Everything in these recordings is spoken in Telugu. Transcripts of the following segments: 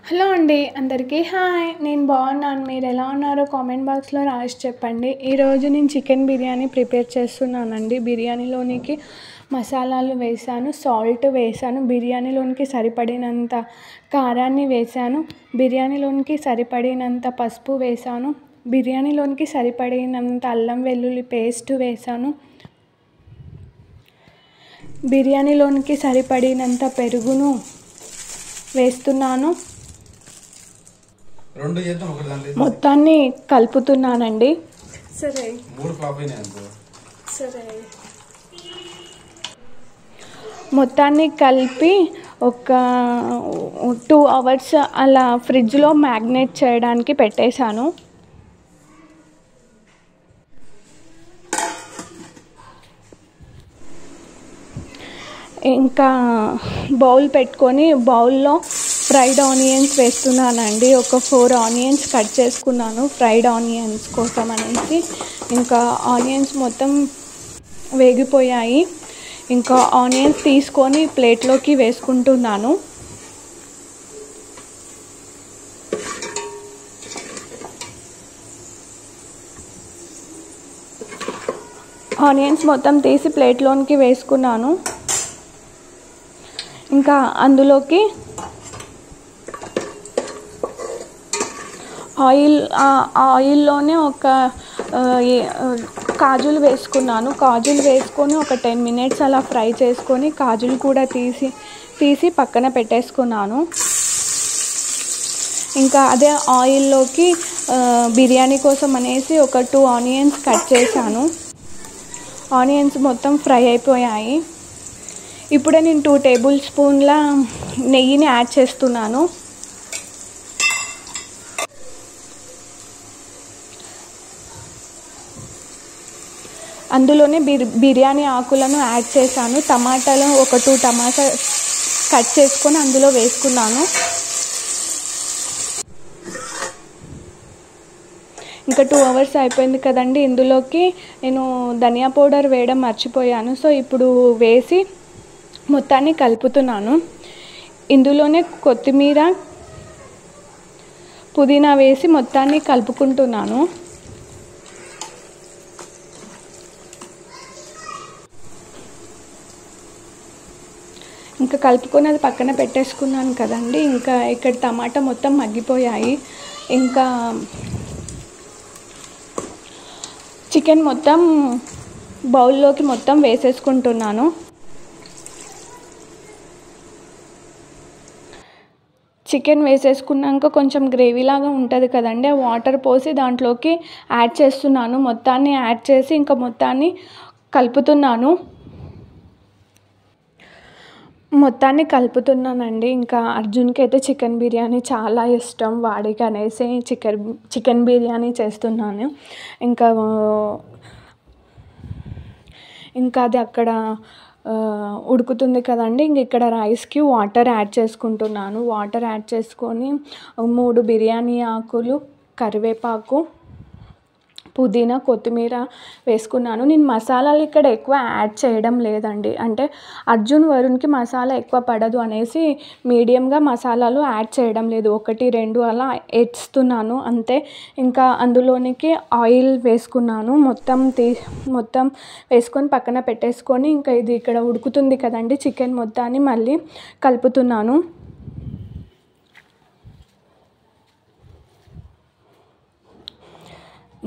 హలో అండి అందరికీ హాయ్. నేను బాగున్నాను. మీరు ఎలా ఉన్నారో కామెంట్ బాక్స్లో రాసి చెప్పండి. ఈరోజు నేను చికెన్ బిర్యానీ ప్రిపేర్ చేస్తున్నానండి. బిర్యానీలోనికి మసాలాలు వేసాను, సాల్ట్ వేసాను, బిర్యానీలోనికి సరిపడినంత కారాన్ని వేసాను, బిర్యానీలోనికి సరిపడినంత పసుపు వేసాను, బిర్యానీలోనికి సరిపడినంత అల్లం వెల్లుల్లి పేస్ట్ వేసాను, బిర్యానీలోనికి సరిపడినంత పెరుగును వేస్తున్నాను. మొత్తాన్ని కలుపుతున్నానండి. మొత్తాన్ని కలిపి ఒక 2 hours అలా ఫ్రిడ్జ్లో మ్యాగ్నేట్ చేయడానికి పెట్టేశాను. ఇంకా బౌల్ పెట్టుకొని బౌల్లో ఫ్రైడ్ ఆనియన్స్ వేస్తున్నానండి. ఒక 4 ఆనియన్స్ కట్ చేసుకున్నాను ఫ్రైడ్ ఆనియన్స్ కోసం అనేసి. ఇంకా ఆనియన్స్ మొత్తం వేగిపోయాయి. ఇంకా ఆనియన్స్ తీసుకొని ప్లేట్లోకి వేసుకుంటున్నాను. ఆనియన్స్ మొత్తం తీసి ప్లేట్లోనికి వేసుకున్నాను. ఇంకా అందులోకి ఆయిల్లోనే ఒక కాజులు వేసుకున్నాను. కాజులు వేసుకొని ఒక 10 minutes అలా ఫ్రై చేసుకొని కాజులు కూడా తీసి పక్కన పెట్టేసుకున్నాను. ఇంకా అదే ఆయిల్లోకి బిర్యానీ కోసం అనేసి ఒక 2 ఆనియన్స్ కట్ చేశాను. ఆనియన్స్ మొత్తం ఫ్రై అయిపోయాయి. ఇప్పుడే నేను 2 tablespoons నెయ్యిని యాడ్ చేస్తున్నాను. అందులోనే బిర్యానీ ఆకులను యాడ్ చేశాను. టమాటాలు ఒక 2 టమాటా కట్ చేసుకొని అందులో వేసుకున్నాను. ఇంకా 2 hours అయిపోయింది కదండి. ఇందులోకి నేను ధనియా పౌడర్ వేయడం మర్చిపోయాను. సో ఇప్పుడు వేసి మొత్తాన్ని కలుపుతున్నాను. ఇందులోనే కొత్తిమీర, పుదీనా వేసి మొత్తాన్ని కలుపుకుంటున్నాను. ఇంకా కలుపుకొని అది పక్కన పెట్టేసుకున్నాను కదండి. ఇంకా ఇక్కడ టమాటా మొత్తం మగ్గిపోయాయి. ఇంకా చికెన్ మొత్తం బౌల్లోకి మొత్తం వేసేసుకుంటున్నాను. చికెన్ వేసేసుకున్నాక కొంచెం గ్రేవీలాగా ఉంటుంది కదండి. వాటర్ పోసి దాంట్లోకి యాడ్ చేస్తున్నాను. మొత్తాన్ని యాడ్ చేసి ఇంకా మొత్తాన్ని కలుపుతున్నానండి. ఇంకా అర్జున్కి అయితే చికెన్ బిర్యానీ చాలా ఇష్టం. వాడికి అనేసి చికెన్ బిర్యానీ చేస్తున్నాను. ఇంకా అది అక్కడ ఉడుకుతుంది కదండి. ఇంక ఇక్కడ రైస్కి వాటర్ యాడ్ చేసుకుంటున్నాను. వాటర్ యాడ్ చేసుకొని 3 బిర్యానీ ఆకులు, కరివేపాకు, పుదీనా, కొత్తిమీర వేసుకున్నాను. నేను మసాలాలు ఇక్కడ ఎక్కువ యాడ్ చేయడం లేదండి. అంటే అర్జున్, వరుణ్కి మసాలా ఎక్కువ పడదు అనేసి మీడియంగా మసాలాలు యాడ్ చేయడం లేదు. 1, 2 అలా వేస్తున్నాను అంతే. ఇంకా అందులోనికి ఆయిల్ వేసుకున్నాను. మొత్తం వేసుకొని పక్కన పెట్టేసుకొని ఇంకా ఇది ఇక్కడ ఉడుకుతుంది కదండి. చికెన్ మొత్తాన్ని మళ్ళీ కలుపుతున్నాను.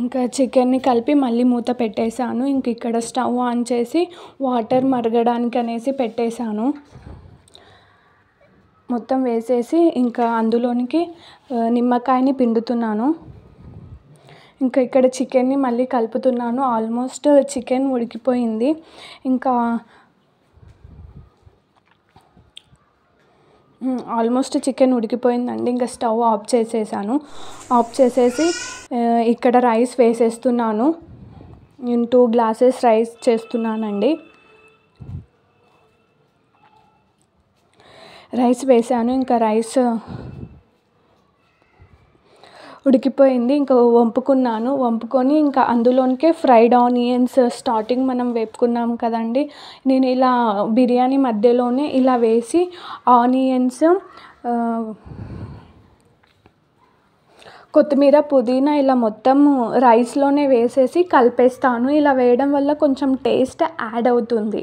ఇంకా చికెన్ని కలిపి మళ్ళీ మూత పెట్టేశాను. ఇంక ఇక్కడ స్టవ్ ఆన్ చేసి వాటర్ మరగడానికి అనేసి పెట్టేశాను. మొత్తం వేసేసి ఇంకా అందులోనికి నిమ్మకాయని పిండుతున్నాను. ఇంకా ఇక్కడ చికెన్ని మళ్ళీ కలుపుతున్నాను. ఆల్మోస్ట్ చికెన్ ఉడికిపోయింది. ఇంకా చికెన్ ఉడికిపోయిందండి. ఇంకా స్టవ్ ఆఫ్ చేసేసాను. ఆఫ్ చేసేసి ఇక్కడ రైస్ వేసేస్తున్నాను. నేను 2 glasses రైస్ చేస్తున్నానండి. రైస్ వేసాను. ఇంకా రైస్ ఉడికిపోయింది. ఇంకా వంపుకొని ఇంకా అందులోనికే ఫ్రైడ్ ఆనియన్స్ స్టార్టింగ్ మనం వేపుకున్నాం కదండి. నేను ఇలా బిర్యానీ మధ్యలోనే ఇలా వేసి ఆనియన్స్ కొత్తిమీర పుదీనా ఇలా మొత్తం రైస్లోనే వేసేసి కలిపేస్తాను. ఇలా వేయడం వల్ల కొంచెం టేస్ట్ యాడ్ అవుతుంది.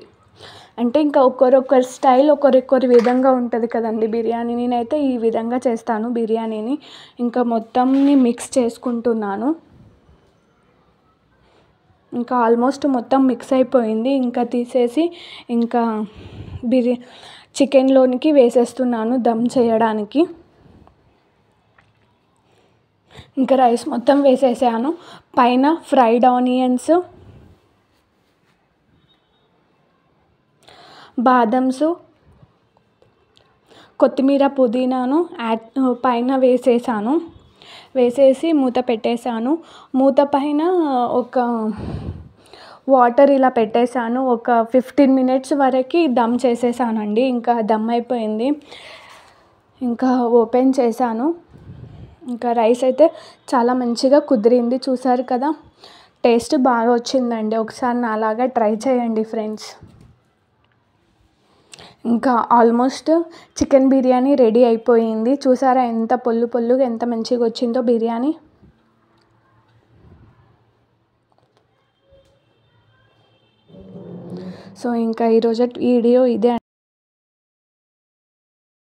అంటే ఇంకా ఒకరొకరి స్టైల్ ఒకరొకరి విధంగా ఉంటుంది కదండి బిర్యానీ. నేనైతే ఈ విధంగా చేస్తాను బిర్యానీని. ఇంకా మొత్తంని మిక్స్ చేసుకుంటున్నాను. ఇంకా ఆల్మోస్ట్ మొత్తం మిక్స్ అయిపోయింది. ఇంకా తీసేసి ఇంకా చికెన్లోనికి వేసేస్తున్నాను దమ్ చేయడానికి. ఇంకా రైస్ మొత్తం వేసేసాను. పైన ఫ్రైడ్ ఆనియన్స్, బాదమ్స్, కొత్తిమీర పుదీనాను పైన వేసేసాను. వేసేసి మూత పెట్టేశాను. మూత పైన ఒక వాటర్ ఇలా పెట్టేశాను. ఒక 15 minutes వరకు దమ్ చేసేసానండి. ఇంకా దమ్ అయిపోయింది. ఇంకా ఓపెన్ చేశాను. ఇంకా రైస్ అయితే చాలా మంచిగా కుదిరింది. చూసారు కదా, టేస్ట్ బాగా వచ్చిందండి. ఒకసారి నాలాగా ట్రై చేయండి ఫ్రెండ్స్. ఇంకా ఆల్మోస్ట్ చికెన్ బిర్యానీ రెడీ అయిపోయింది. చూసారా ఎంత పొల్లుగా ఎంత మంచిగా వచ్చిందో బిర్యానీ. సో ఇంకా ఈరోజు వీడియో ఇదే.